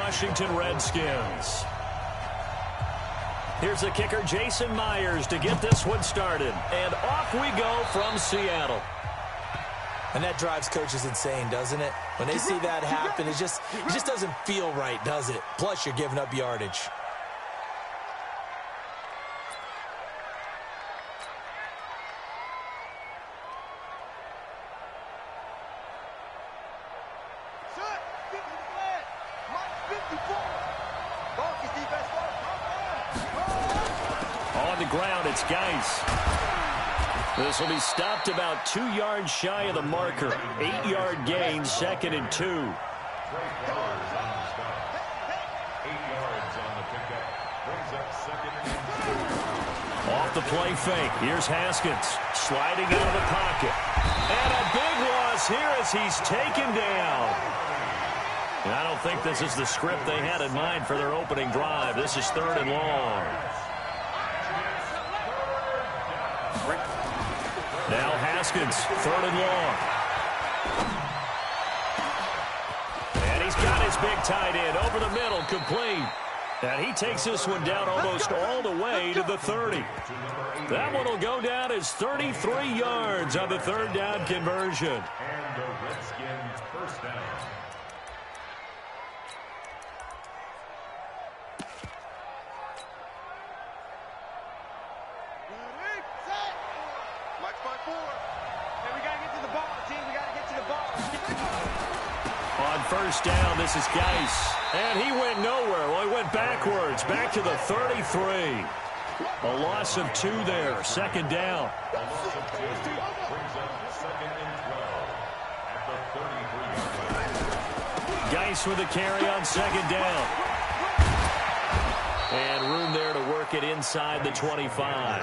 Washington Redskins. Here's the kicker, Jason Myers, to get this one started. And off we go from Seattle. And that drives coaches insane, doesn't it? When they see that happen, it just doesn't feel right, does it? Plus, you're giving up yardage. On the ground, it's Geis. This will be stopped about 2 yards shy of the marker. 8-yard gain, 2nd and 2. Off the play fake. Here's Haskins sliding out of the pocket. And a big loss here as he's taken down. And I don't think this is the script they had in mind for their opening drive. This is 3rd and long. Now Haskins, 3rd and long. And he's got his big tight end over the middle, complete. And he takes this one down almost all the way to the 30. That one will go down as 33 yards on the 3rd down conversion. And the Redskins first down. On 1st down, this is Geis. And he went nowhere. Well, he went backwards, back to the 33. A loss of 2 there, 2nd down. A loss of 2 brings up 2nd and 12 at the 33-yard line. Geis with a carry on 2nd down. And room there to work it inside the 25.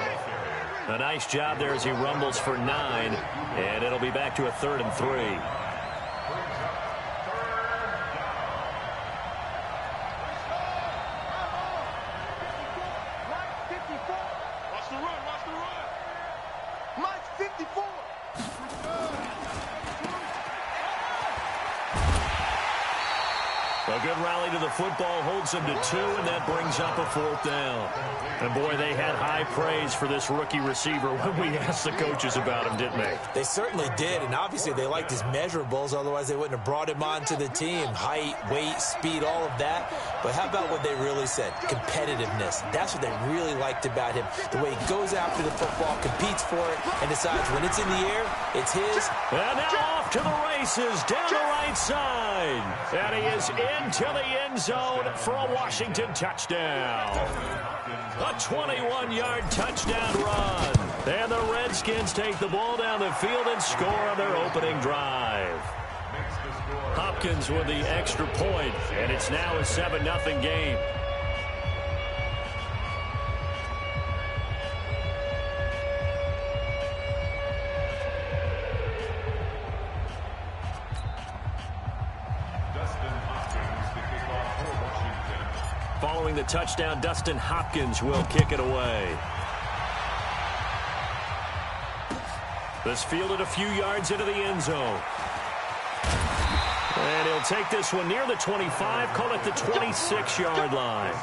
A nice job there as he rumbles for 9. And it'll be back to a 3rd and 3. A good rally to the football holds them to 2, and that brings up a 4th down. And, boy, they had high praise for this rookie receiver when we asked the coaches about him, didn't they? They certainly did, and obviously they liked his measurables. Otherwise, they wouldn't have brought him onto the team. Height, weight, speed, all of that. But how about what they really said? Competitiveness. That's what they really liked about him. The way he goes after the football, competes for it, and decides when it's in the air, it's his. And now off to the races, down the right side. And he is into the end zone for a Washington touchdown. A 21-yard touchdown run. And the Redskins take the ball down the field and score on their opening drive. Hopkins with the extra point, and it's now a 7-0 game. Following the touchdown, Dustin Hopkins will kick it away. This fielded a few yards into the end zone. And he'll take this one near the 25, call it the 26-yard line.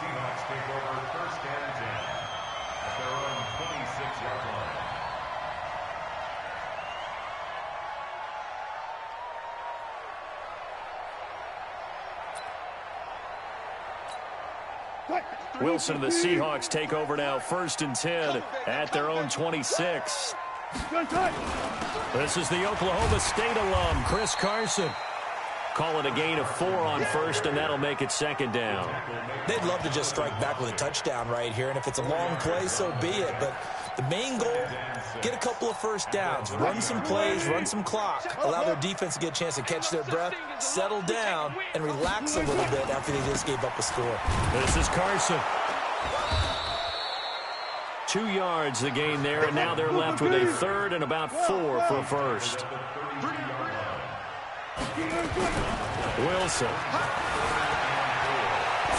Wilson and the Seahawks take over now, 1st and 10 at their own 26. This is the Oklahoma State alum, Chris Carson. Call it a gain of 4 on 1st, and that'll make it 2nd down. They'd love to just strike back with a touchdown right here, and if it's a long play, so be it. But the main goal, get a couple of 1st downs, run some plays, run some clock, allow their defense to get a chance to catch their breath, settle down, and relax a little bit after they just gave up a score. This is Carson. 2 yards the gain there, and now they're left with a 3rd and about 4 for a 1st. Wilson.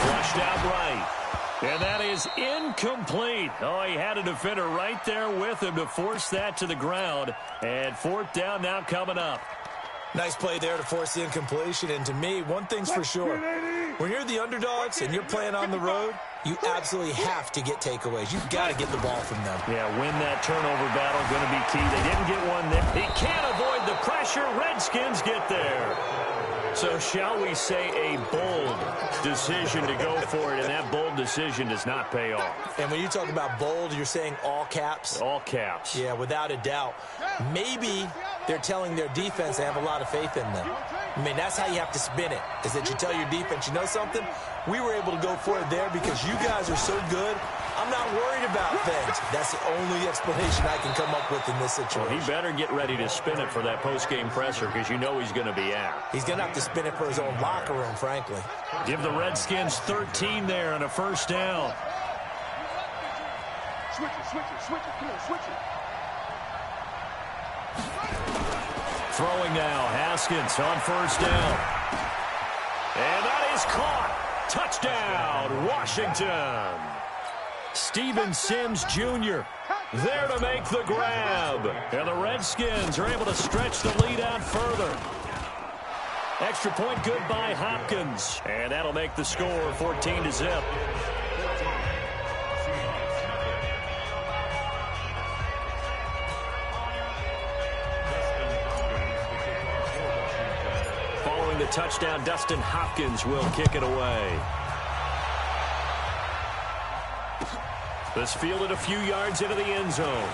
Flushed out right. And that is incomplete. Oh, he had a defender right there with him to force that to the ground. And 4th down now coming up. Nice play there to force the incompletion. And to me, one thing's for sure. When you're the underdogs and you're playing on the road, you absolutely have to get takeaways. You've got to get the ball from them. Yeah, win that turnover battle, going to be key. They didn't get one there. He can't avoid the pressure. Redskins get there. So shall we say a bold decision to go for it, and that bold decision does not pay off. And when you talk about bold, you're saying all caps? All caps. Yeah, without a doubt. Maybe they're telling their defense they have a lot of faith in them. I mean, that's how you have to spin it, is that you tell your defense, you know something? We were able to go for it there because you guys are so good. I'm not worried about things. That's the only explanation I can come up with in this situation. Well, he better get ready to spin it for that post-game presser because you know he's going to be out. He's going to have to spin it for his own locker room, frankly. Give the Redskins 13 there on a first down. Switch it, come on, switch it. Throwing now, Haskins on first down. And that is caught. Touchdown, Washington. Steven Sims Jr. there to make the grab. And the Redskins are able to stretch the lead out further. Extra point good by Hopkins. And that'll make the score 14-0. Following the touchdown, Dustin Hopkins will kick it away. This fielded a few yards into the end zone.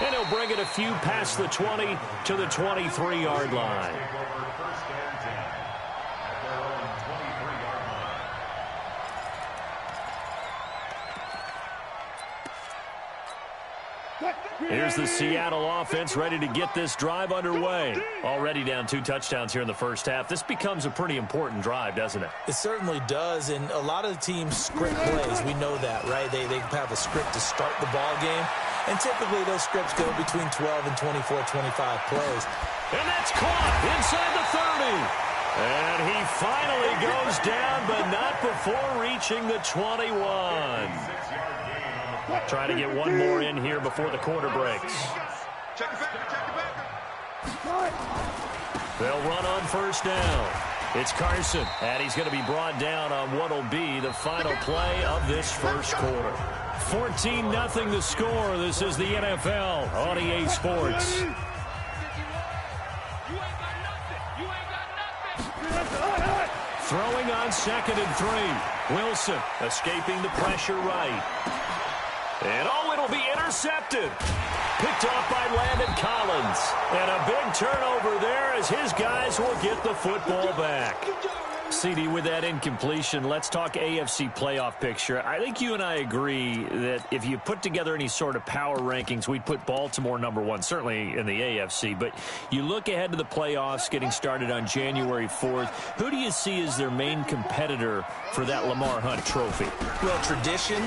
And he'll bring it a few past the 20 to the 23-yard line. Here's the Seattle offense ready to get this drive underway. Already down 2 touchdowns here in the first half. This becomes a pretty important drive, doesn't it? It certainly does, and a lot of the teams script plays. We know that, right? They have a script to start the ball game, and typically those scripts go between 12 and 24, 25 plays. And that's caught inside the 30. And he finally goes down, but not before reaching the 21. Trying to get one more in here before the quarter breaks. They'll run on first down. It's Carson, and he's going to be brought down on what will be the final play of this first quarter. 14-0 the score. This is the NFL on EA Sports. Throwing on 2nd and 3. Wilson escaping the pressure right. And it'll be intercepted. Picked off by Landon Collins. And a big turnover there as his guys will get the football back. CD, with that incompletion, let's talk AFC playoff picture. I think you and I agree that if you put together any sort of power rankings, we'd put Baltimore #1, certainly in the AFC. But you look ahead to the playoffs getting started on January 4th. Who do you see as their main competitor for that Lamar Hunt trophy? Well, tradition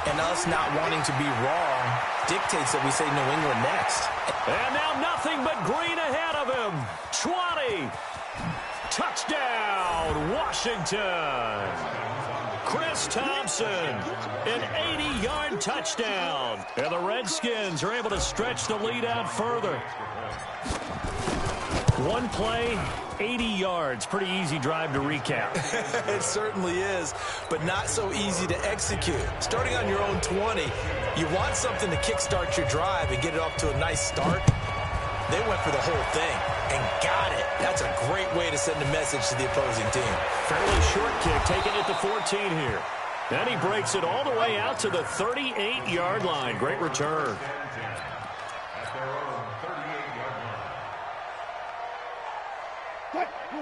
and us not wanting to be wrong dictates that we say New England next. And now nothing but green ahead of him. 20. Touchdown, Washington. Chris Thompson, an 80-yard touchdown. And the Redskins are able to stretch the lead out further. One play, 80 yards. Pretty easy drive to recap. It certainly is, but not so easy to execute. Starting on your own 20, you want something to kickstart your drive and get it off to a nice start. They went for the whole thing and got it. That's a great way to send a message to the opposing team. Fairly short kick, taking it to 14 here. Then he breaks it all the way out to the 38-yard line. Great return.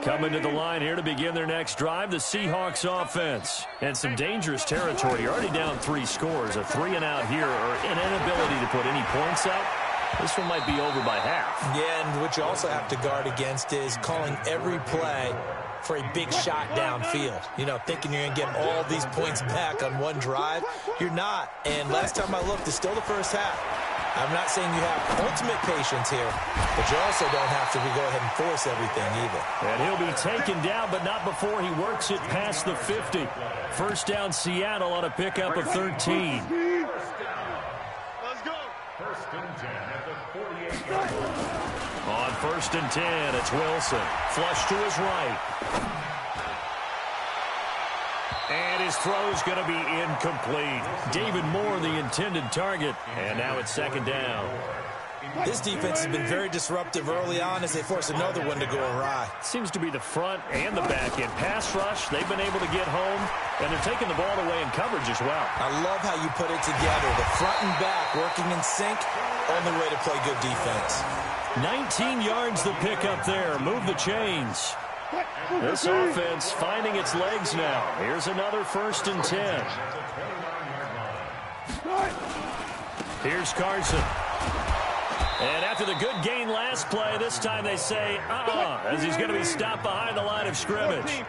Coming to the line here to begin their next drive, the Seahawks offense. And some dangerous territory. You're already down 3 scores. A 3-and-out here, or an inability to put any points up. This one might be over by half. Yeah, and what you also have to guard against is calling every play for a big shot downfield. You know, thinking you're going to get all these points back on one drive. You're not. And last time I looked, it's still the first half. I'm not saying you have ultimate patience here, but you also don't have to go ahead and force everything either. And he'll be taken down, but not before he works it past the 50. First down, Seattle on a pickup of 13. Let's go. First and 10 at the 48-yard line. On 1st and 10, it's Wilson. Flush to his right. And his throw's going to be incomplete. David Moore, the intended target. And now it's 2nd down. This defense has been very disruptive early on as they force another one to go awry. Seems to be the front and the back end. Pass rush, they've been able to get home, and they're taking the ball away in coverage as well. I love how you put it together. The front and back working in sync, only way to play good defense. 19 yards the pick up there. Move the chains. This offense finding its legs now. Here's another 1st and 10. Here's Carson. And after the good gain last play, this time they say, as he's going to be stopped behind the line of scrimmage.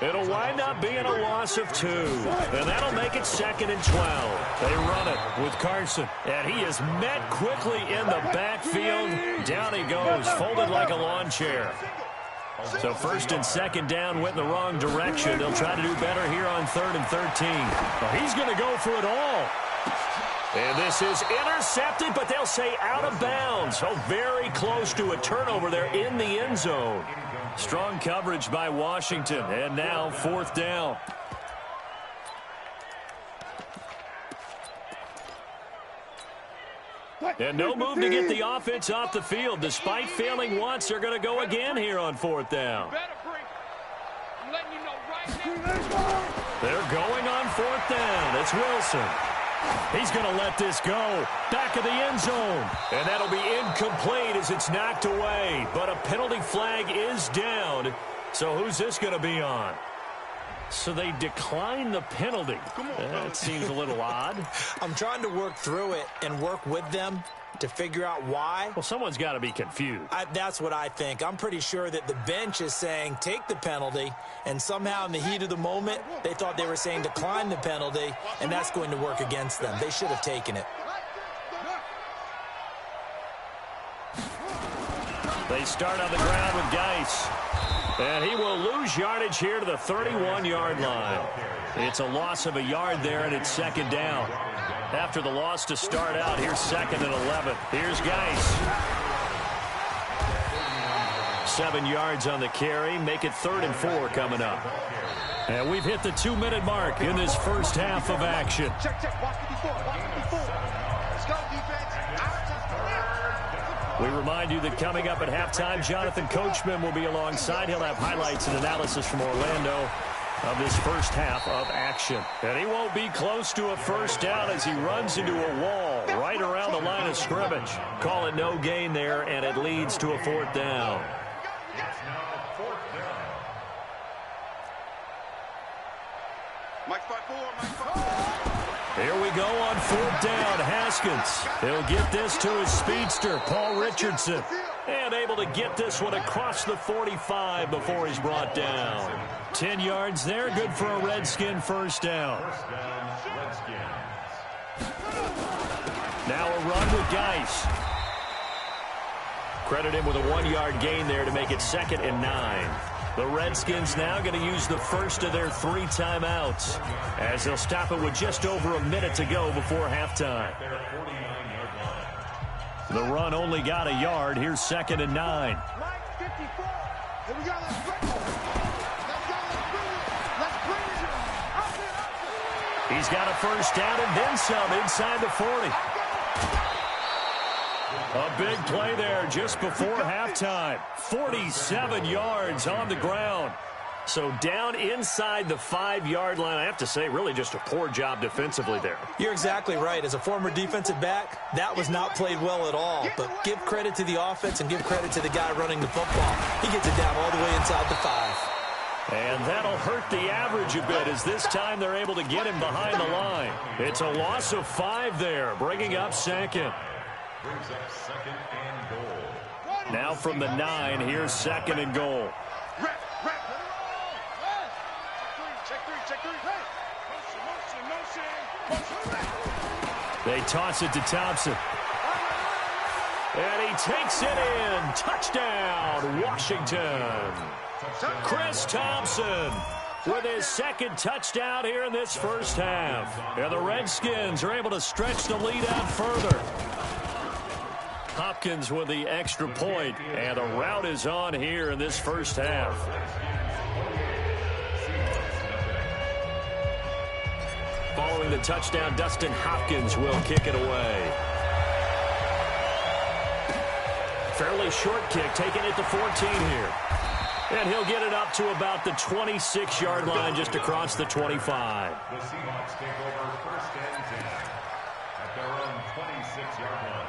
It'll wind up being a loss of 2. And that'll make it 2nd and 12. They run it with Carson. And he is met quickly in the backfield. Down he goes, folded like a lawn chair. So 1st and 2nd down went in the wrong direction. They'll try to do better here on 3rd and 13. Well, he's going to go for it all. And this is intercepted, but they'll say out of bounds. So very close to a turnover there in the end zone. Strong coverage by Washington. And now 4th down. And no move to get the offense off the field. Despite failing once, they're going to go again here on 4th down. They're going on 4th down. It's Wilson. He's going to let this go. Back of the end zone. And that'll be incomplete as it's knocked away. But a penalty flag is down. So who's this going to be on? So they decline the penalty. That seems a little odd. I'm trying to work through it and work with them to figure out why. Well, someone's got to be confused. That's what I think. I'm pretty sure that the bench is saying take the penalty, and somehow in the heat of the moment, they thought they were saying decline the penalty, and that's going to work against them. They should have taken it. They start on the ground with Geis. And he will lose yardage here to the 31-yard line. It's a loss of a yard there, and it's 2nd down. After the loss to start out, here's 2nd and 11. Here's Geis. 7 yards on the carry. Make it 3rd and 4 coming up. And we've hit the 2-minute mark in this first half of action. We remind you that coming up at halftime, Jonathan Coachman will be alongside. He'll have highlights and analysis from Orlando of this first half of action. And he won't be close to a 1st down as he runs into a wall right around the line of scrimmage. Call it no gain there, and it leads to a 4th down. Here we go on 4th down. Haskins. He'll get this to his speedster, Paul Richardson. And able to get this one across the 45 before he's brought down. 10 yards there. Good for a Redskin 1st down. Now a run with Geis. Credit him with a 1-yard gain there to make it 2nd and 9. The Redskins now going to use the first of their 3 timeouts as they'll stop it with just over a minute to go before halftime. The run only got a yard. Here's 2nd and 9. He's got a 1st down and then some inside the 40. A big play there just before halftime. 47 yards on the ground. So down inside the 5-yard line. I have to say, really just a poor job defensively there. You're exactly right. As a former defensive back, that was not played well at all. But give credit to the offense and give credit to the guy running the football. He gets it down all the way inside the 5. And that'll hurt the average a bit as this time they're able to get him behind the line. It's a loss of 5 there, bringing up 2nd. Brings up 2nd and goal. Now from the 9, here's 2nd and goal. They toss it to Thompson. And he takes it in. Touchdown, Washington. Chris Thompson with his 2nd touchdown here in this first half. And the Redskins are able to stretch the lead out further. Hopkins with the extra point, and a rout is on here in this first half. Following the touchdown, Dustin Hopkins will kick it away. Fairly short kick, taking it to 14 here. And he'll get it up to about the 26-yard line, just across the 25. The Seahawks take over first and 10 at their own 26-yard line.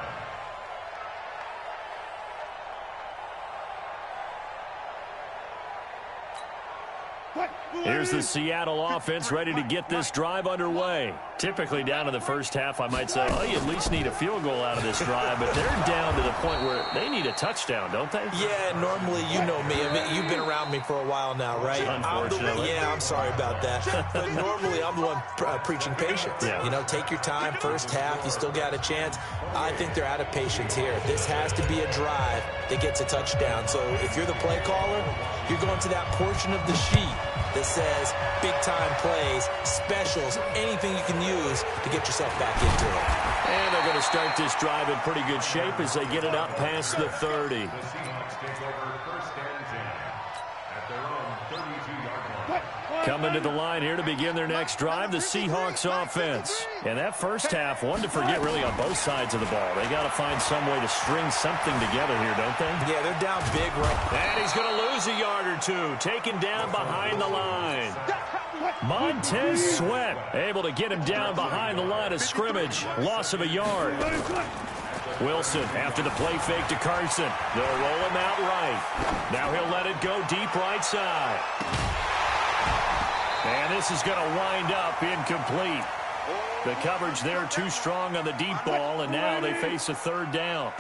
Here's the Seattle offense ready to get this drive underway. Typically down in the first half, I might say, oh, you at least need a field goal out of this drive, but they're down to the point where they need a touchdown, don't they? Yeah, normally, you know me. I mean, you've been around me for a while now, right? Unfortunately. I'm sorry about that. But normally, I'm the one preaching patience. Yeah. You know, take your time, first half, you still got a chance. I think they're out of patience here. This has to be a drive that gets a touchdown. So if you're the play caller, you're going to that portion of the sheet that says big-time plays, specials, anything you can use to get yourself back into it. And they're going to start this drive in pretty good shape as they get it up past the 30. The Seahawks take over first and 10 at their own 32-yard line. Coming to the line here to begin their next drive, the Seahawks offense. And that first half, one to forget really on both sides of the ball. They got to find some way to string something together here, don't they? Yeah, they're down big right. And he's going to lose a yard or two, taken down behind the line. Montez Sweat able to get him down behind the line of scrimmage. Loss of a yard. Wilson after the play fake to Carson. They'll roll him out right. Now he'll let it go deep right side. And this is going to wind up incomplete. The coverage there too strong on the deep ball, and now they face a third down.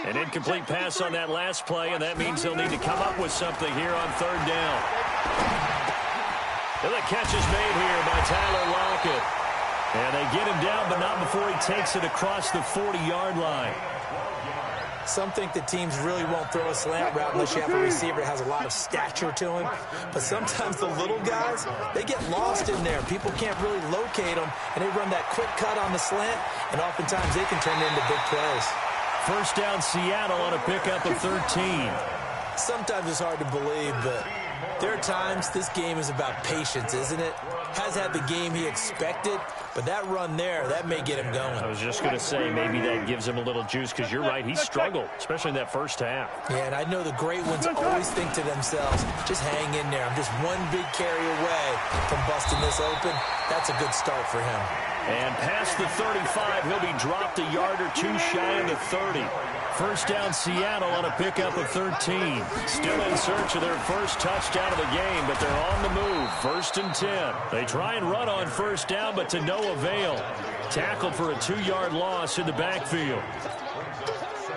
An incomplete pass on that last play, and that means they'll need to come up with something here on third down. And the catch is made here by Tyler Lockett. And they get him down, but not before he takes it across the 40-yard line. Some think the teams really won't throw a slant route unless you have a receiver that has a lot of stature to him. But sometimes the little guys, they get lost in there. People can't really locate them, and they run that quick cut on the slant, and oftentimes they can turn it into big plays. First down, Seattle on a pickup of 13. Sometimes it's hard to believe, but there are times this game is about patience, isn't it? Has had the game he expected, but that run there, that may get him going. I was just going to say maybe that gives him a little juice because you're right, he struggled, especially in that first half. Yeah, and I know the great ones always think to themselves, just hang in there. I'm just one big carry away from busting this open. That's a good start for him. And past the 35, he'll be dropped a yard or two shy of the 30. First down, Seattle on a pickup of 13. Still in search of their first touchdown of the game, but they're on the move. First and 10. They try and run on first down, but to no avail. Tackled for a 2-yard loss in the backfield.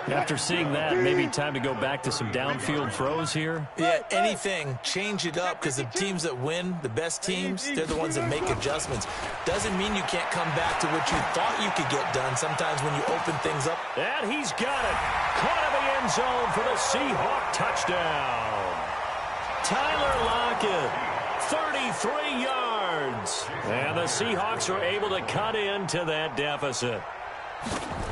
After seeing that, maybe time to go back to some downfield throws here. Yeah, anything. Change it up because the teams that win, the best teams, they're the ones that make adjustments. Doesn't mean you can't come back to what you thought you could get done sometimes when you open things up. And he's got it. Caught in the end zone for the Seahawk touchdown. Tyler Lockett, 33 yards. And the Seahawks are able to cut into that deficit.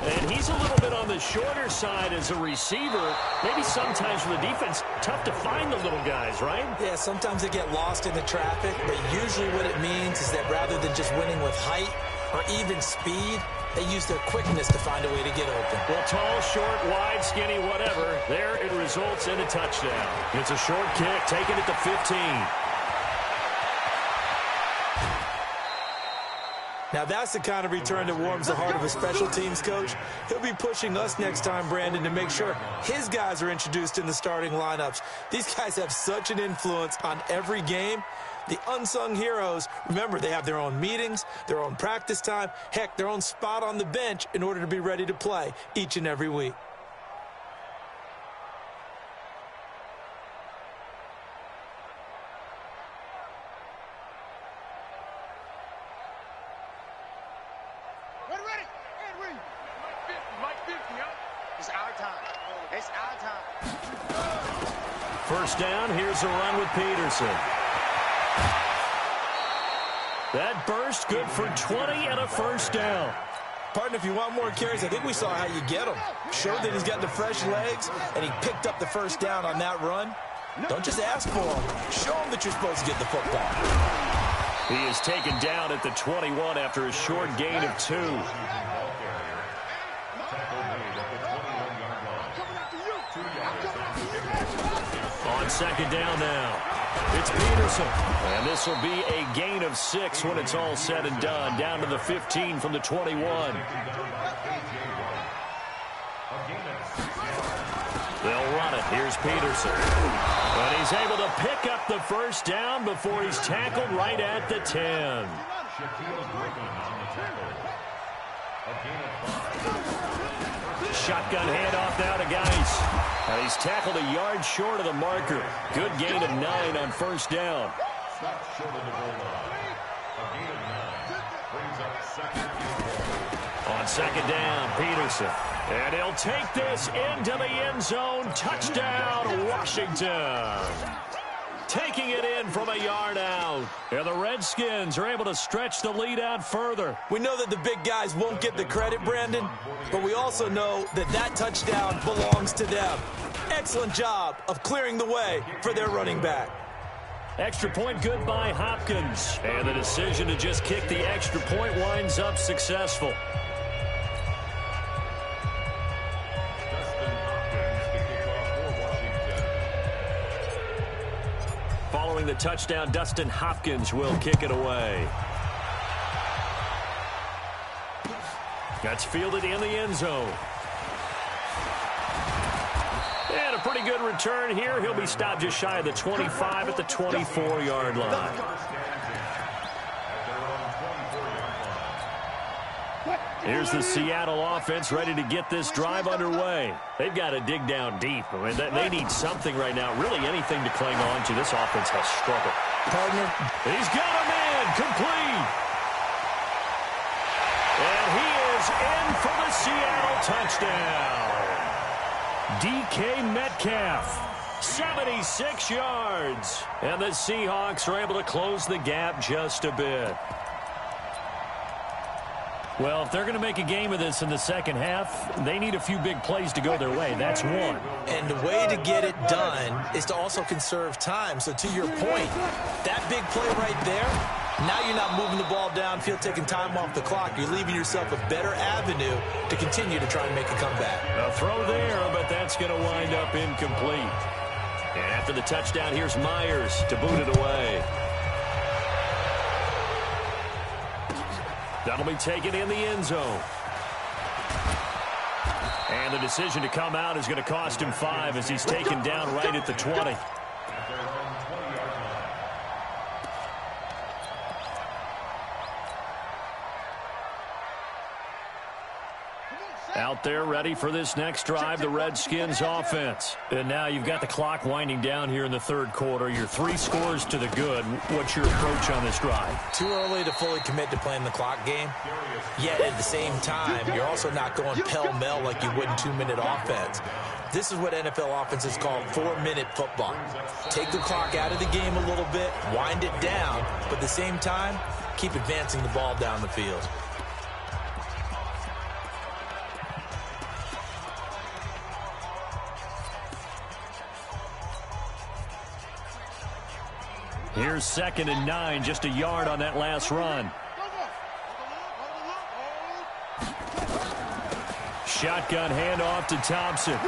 And he's a little bit on the shorter side as a receiver. Maybe sometimes for the defense, tough to find the little guys, right? Yeah, sometimes they get lost in the traffic, but usually what it means is that rather than just winning with height or even speed, they use their quickness to find a way to get open. Well, tall, short, wide, skinny, whatever, there it results in a touchdown. It's a short kick, taking it to 15. Now, that's the kind of return that warms the heart of a special teams coach. He'll be pushing us next time, Brandon, to make sure his guys are introduced in the starting lineups. These guys have such an influence on every game. The unsung heroes, remember, they have their own meetings, their own practice time, heck, their own spot on the bench in order to be ready to play each and every week. First down, here's a run with Peterson. That burst good for 20 and a first down. Partner, if you want more carries, I think we saw how you get them. Showed that he's got the fresh legs, and he picked up the first down on that run. Don't just ask for them. Show them that you're supposed to get the football. He is taken down at the 21 after a short gain of 2. On second down now, it's Peterson. And this will be a gain of 6 when it's all said and done. Down to the 15 from the 21. They'll run it. Here's Peterson. And he's able to pick up the first down before he's tackled right at the 10. Shotgun handoff now to Geis. And he's tackled a yard short of the marker. Good gain of 9 on first down. On second down, Peterson. And he'll take this into the end zone. Touchdown, Washington. Taking it in from a yard out. And the Redskins are able to stretch the lead out further. We know that the big guys won't get the credit, Brandon, but we also know that that touchdown belongs to them. Excellent job of clearing the way for their running back. Extra point good by Hopkins. And the decision to just kick the extra point winds up successful. Following the touchdown, Dustin Hopkins will kick it away. That's fielded in the end zone. And a pretty good return here. He'll be stopped just shy of the 25 at the 24-yard line. Here's the Seattle offense ready to get this drive underway. They've got to dig down deep. I mean, they need something right now, really anything to cling on to. This offense has struggled. Partner. He's got him in, complete. And he is in for the Seattle touchdown. DK Metcalf, 76 yards. And the Seahawks are able to close the gap just a bit. Well, if they're going to make a game of this in the second half, they need a few big plays to go their way. That's one. And the way to get it done is to also conserve time. So to your point, that big play right there, now you're not moving the ball downfield, taking time off the clock. You're leaving yourself a better avenue to continue to try and make a comeback. A throw there, but that's going to wind up incomplete. And after the touchdown, here's Myers to boot it away. That'll be taken in the end zone. And the decision to come out is going to cost him 5 as he's taken down right at the 20. Out there ready for this next drive, the Redskins offense. And now you've got the clock winding down here in the third quarter. You're 3 scores to the good. What's your approach on this drive? Too early to fully commit to playing the clock game. Yet at the same time, you're also not going pell-mell like you would in 2-minute offense. This is what NFL offenses call 4-minute football. Take the clock out of the game a little bit, wind it down, but at the same time, keep advancing the ball down the field. Here's 2nd and 9, just a yard on that last run. Shotgun handoff to Thompson.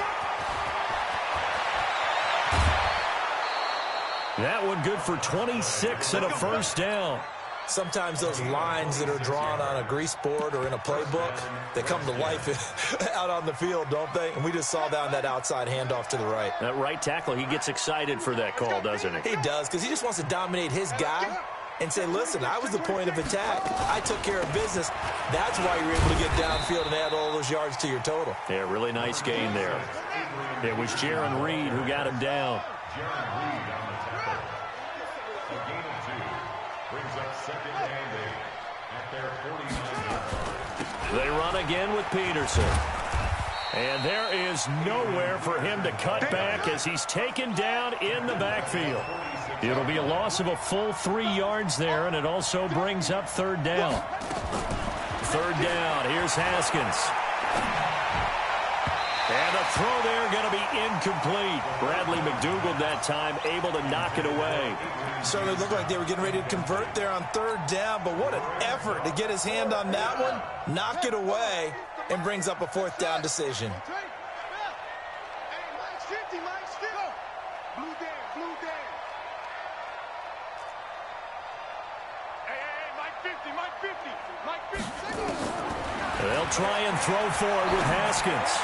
That one good for 26 and a first down. Sometimes those lines that are drawn on a grease board or in a playbook, they come to life out on the field, don't they? And we just saw down that outside handoff to the right. That right tackle, he gets excited for that call, doesn't he? He does, because he just wants to dominate his guy and say, listen, I was the point of attack. I took care of business. That's why you're able to get downfield and add all those yards to your total. Yeah, really nice gain there. It was Jaron Reed who got him down. They run again with Peterson. And there is nowhere for him to cut back as he's taken down in the backfield. It'll be a loss of a full 3 yards there, and it also brings up 3rd down. third down. Here's Haskins. And the throw there going to be incomplete. Bradley McDougald that time able to knock it away. Certainly looked like they were getting ready to convert there on third down, but what an effort to get his hand on that one, knock it away, and brings up a fourth down decision. They'll try and throw for it with Haskins.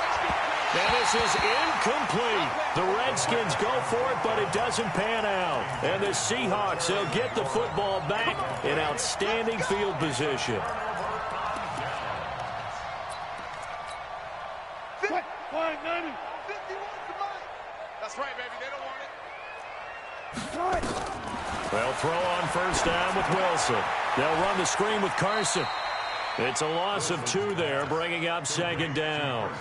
And this is incomplete. The Redskins go for it, but it doesn't pan out. And the Seahawks, they'll get the football back in outstanding field position. That's right, baby. They don't want it. They'll throw on first down with Wilson. They'll run the screen with Carson. It's a loss of 2 there, bringing up second down.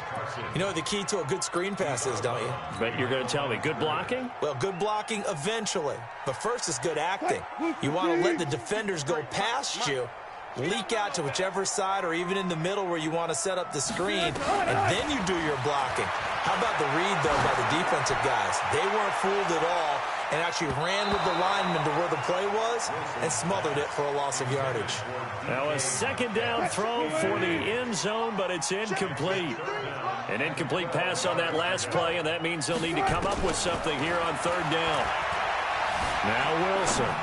You know what the key to a good screen pass is, don't you? But you're going to tell me, good blocking? Well, good blocking eventually. But first is good acting. You want to let the defenders go past you, leak out to whichever side or even in the middle where you want to set up the screen, and then you do your blocking. How about the read, though, by the defensive guys? They weren't fooled at all and actually ran with the lineman to where the play was and smothered it for a loss of yardage. Now a second down throw for the end zone, but it's incomplete. An incomplete pass on that last play, and that means they'll need to come up with something here on third down. Now Wilson.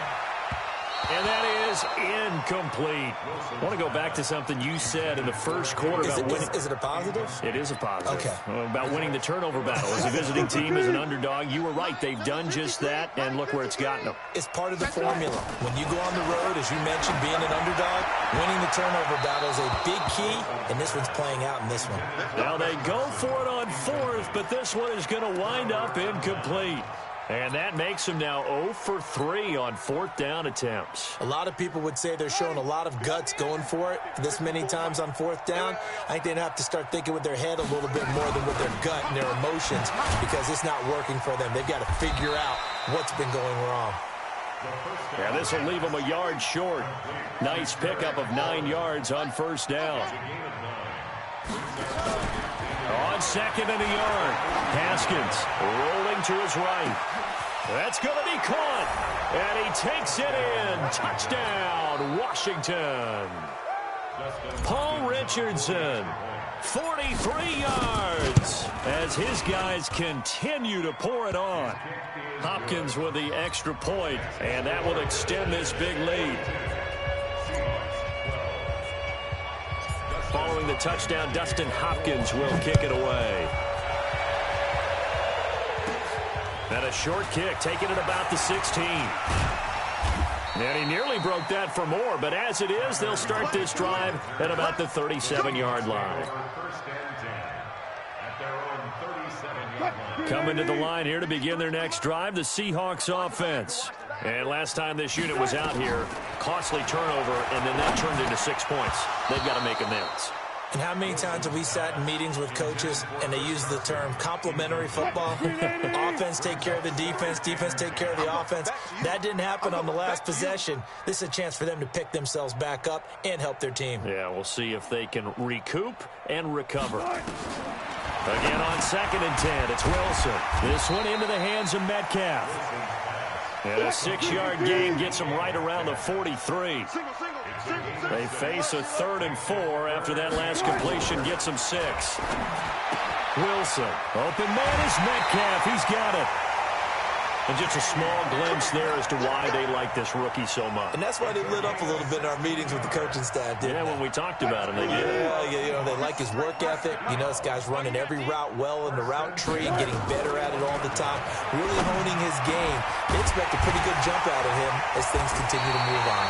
And that is incomplete. I want to go back to something you said in the first quarter about winning. Is it a positive? It is a positive. Okay. About winning the turnover battle. As a visiting team, as an underdog, you were right. They've done just that, and look where it's gotten them. It's part of the formula. When you go on the road, as you mentioned, being an underdog, winning the turnover battle is a big key, and this one's playing out in this one. Now they go for it on fourth, but this one is going to wind up incomplete. And that makes them now 0 for 3 on fourth down attempts. A lot of people would say they're showing a lot of guts going for it this many times on fourth down. I think they'd have to start thinking with their head a little bit more than with their gut and their emotions because it's not working for them. They've got to figure out what's been going wrong. Yeah, this will leave them a yard short. Nice pickup of 9 yards on first down. On second and a yard, Haskins rolling to his right. That's going to be caught, and he takes it in. Touchdown, Washington. Paul Richardson, 43 yards, as his guys continue to pour it on. Hopkins with the extra point, and that will extend this big lead. Following the touchdown, Dustin Hopkins will kick it away. And a short kick, taking it about the 16. And he nearly broke that for more, but as it is, they'll start this drive at about the 37-yard line. Coming to the line here to begin their next drive, the Seahawks offense. And last time this unit was out here, costly turnover, and then that turned into 6 points. They've got to make amends. And how many times have we sat in meetings with coaches and they use the term complementary football? Offense take care of the defense, defense take care of the offense. That didn't happen on the last possession. This is a chance for them to pick themselves back up and help their team. Yeah, we'll see if they can recoup and recover. Again on second and 10, it's Wilson. This one into the hands of Metcalf. And a 6-yard gain gets them right around the 43. They face a 3rd and 4 after that last completion gets them 6. Wilson, open man is Metcalf. He's got it. And just a small glimpse there as to why they like this rookie so much. And that's why they lit up a little bit in our meetings with the coaching staff, didn't they? Yeah, when we talked about him, they did. Yeah, you know, they like his work ethic. You know, this guy's running every route well in the route tree and getting better at it all the time, really honing his game. They expect a pretty good jump out of him as things continue to move on.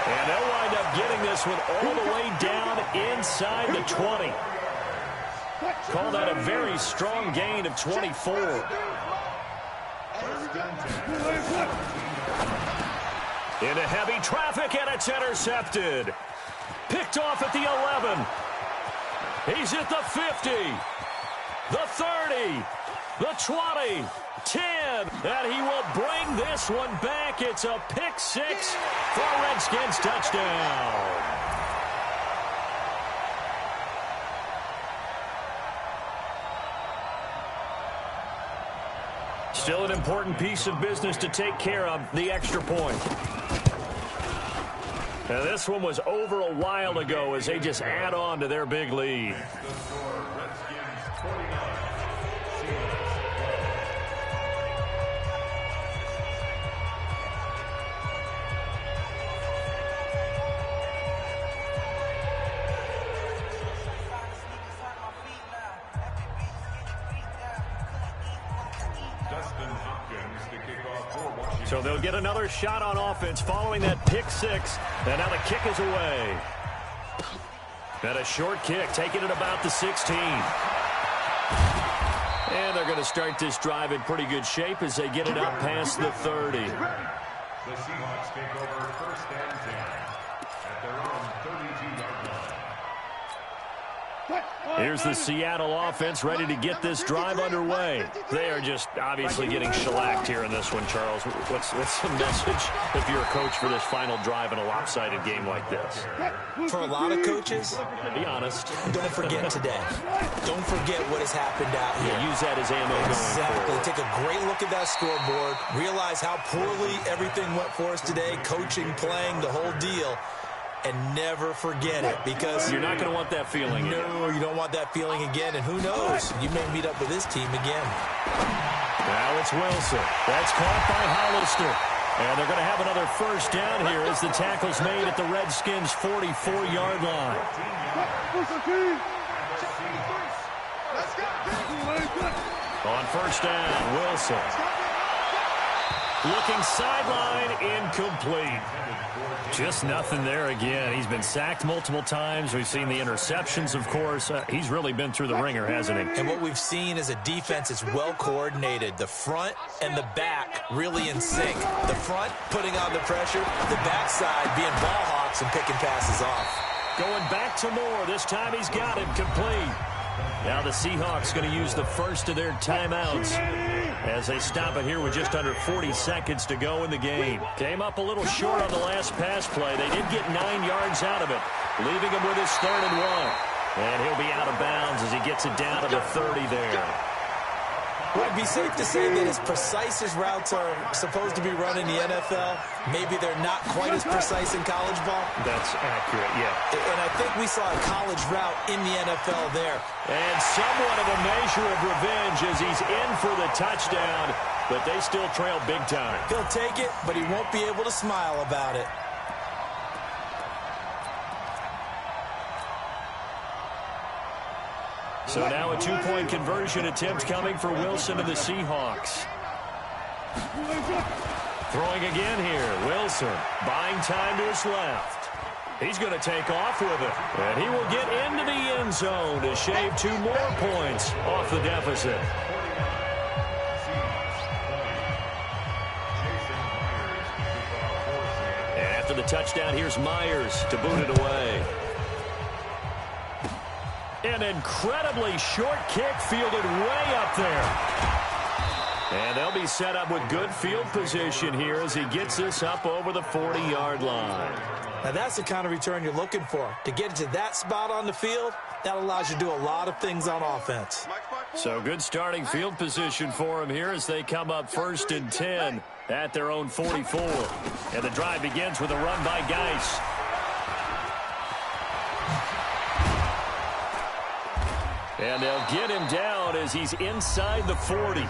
And they'll wind up getting this one all the way down inside the 20. Call that a very strong gain of 24. Into heavy traffic, and it's intercepted. Picked off at the 11. He's at the 50, the 30, the 20, 10, and he will bring this one back. It's a pick 6 for a Redskins touchdown. Still an important piece of business to take care of, the extra point. Now, this one was over a while ago as they just add on to their big lead. So they'll get another shot on offense following that pick six. And now the kick is away. And a short kick, taking it about the 16. And they're going to start this drive in pretty good shape as they get it up past the 30. The Seahawks take over first and 10 at their own 32-yard line. Here's the Seattle offense ready to get this drive underway. They are just obviously getting shellacked here in this one, Charles. What's the message if you're a coach for this final drive in a lopsided game like this? For a lot of coaches, Be honest. don't forget today. Don't forget what has happened out here. Yeah, use that as ammo going Exactly. forward. Take a great look at that scoreboard. Realize how poorly everything went for us today. Coaching, playing, the whole deal. And never forget it, because You're not going to want that feeling again. no, you don't want that feeling again. And who knows? You may meet up with this team again. Now it's Wilson. That's caught by Hollister. And they're going to have another first down here as the tackle's made at the Redskins' 44-yard line. On first down, Wilson. Looking sideline, incomplete. Just nothing there again. He's been sacked multiple times. We've seen the interceptions, of course. He's really been through the ringer, hasn't he? And what we've seen is a defense that's well coordinated. The front and the back really in sync. The front putting on the pressure, the backside being ball hawks and picking passes off. Going back to Moore. This time he's got him complete. Now the Seahawks going to use the first of their timeouts as they stop it here with just under 40 seconds to go in the game. Came up a little short on the last pass play. They did get 9 yards out of it, leaving him with his 3rd and 1. And he'll be out of bounds as he gets it down to the 30 there. Would it be safe to say that as precise as routes are supposed to be run in the NFL, maybe they're not quite as precise in college ball? That's accurate, yeah. And I think we saw a college route in the NFL there. And somewhat of a measure of revenge as he's in for the touchdown, but they still trail big time. He'll take it, but he won't be able to smile about it. So now a 2-point conversion attempt coming for Wilson and the Seahawks. Throwing again here. Wilson buying time to his left. He's going to take off with it. And he will get into the end zone to shave 2 more points off the deficit. And after the touchdown, here's Myers to boot it away. An incredibly short kick fielded way up there. And they'll be set up with good field position here as he gets this up over the 40-yard line. Now that's the kind of return you're looking for. To get to that spot on the field, that allows you to do a lot of things on offense. So good starting field position for him here as they come up 1st and 10 at their own 44. And the drive begins with a run by Geis. And they'll get him down as he's inside the 40.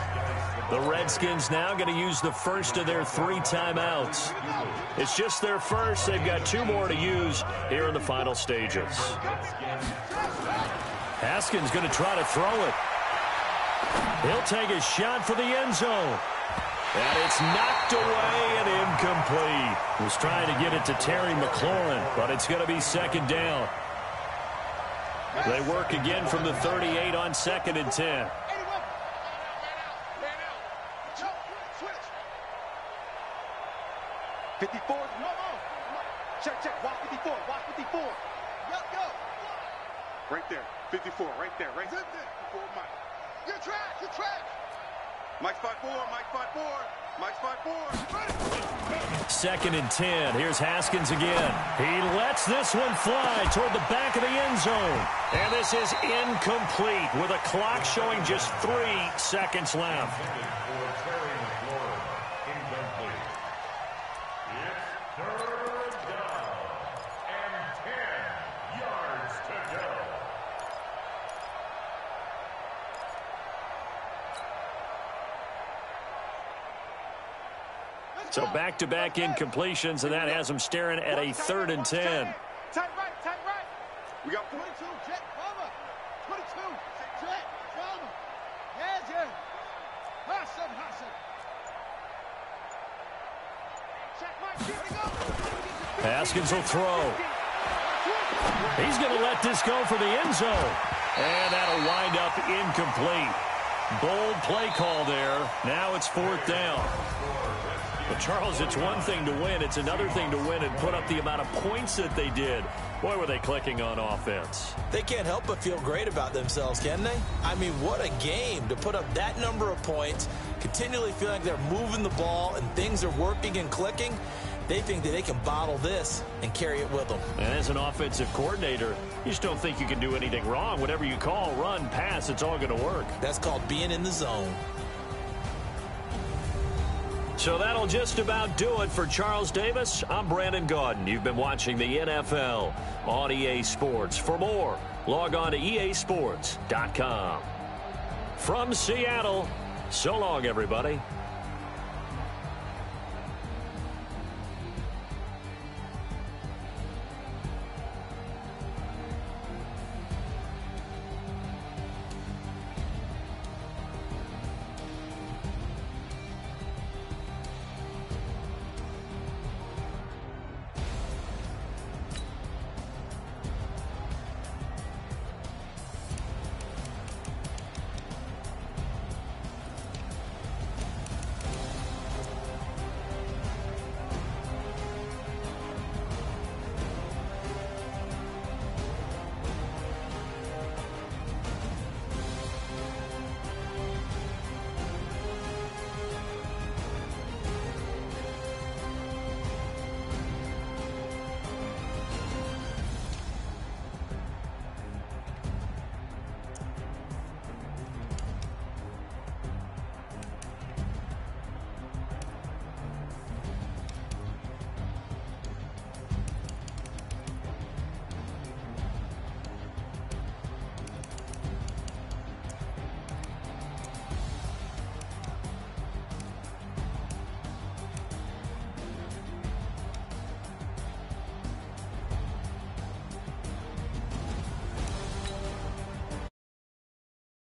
The Redskins now going to use the first of their 3 timeouts. It's just their first. They've got 2 more to use here in the final stages. Haskins going to try to throw it. He'll take a shot for the end zone. And it's knocked away and incomplete. He was trying to get it to Terry McLaurin, but it's going to be 2nd down. They work again from the 38 on 2nd and 10. 54. Check. Walk 54. Walk 54. Go. Right there. 54. Right there. Right there. 54, Mike. You're trash. Mike spot 4, Mike spot 4, Mike spot 4. 2nd and 10. Here's Haskins again. He lets this one fly toward the back of the end zone. And this is incomplete with a clock showing just 3 seconds left. So back-to-back incompletions, and that has them staring at a 3rd and 10. Tight right, tight right. We got 22, jet, cover. 22, jet, cover. Yeah, Jet. Hassan. Check right, here we go. Haskins will throw. He's going to let this go for the end zone. And that'll wind up incomplete. Bold play call there. Now it's 4th down. But, Charles, it's one thing to win. It's another thing to win and put up the amount of points that they did. Boy, were they clicking on offense. They can't help but feel great about themselves, can they? I mean, what a game to put up that number of points, continually feeling like they're moving the ball and things are working and clicking. They think that they can bottle this and carry it with them. And as an offensive coordinator, you just don't think you can do anything wrong. Whatever you call, run, pass, it's all going to work. That's called being in the zone. So that'll just about do it for Charles Davis. I'm Brandon Gaudin. You've been watching the NFL on EA Sports. For more, log on to easports.com. From Seattle, so long, everybody.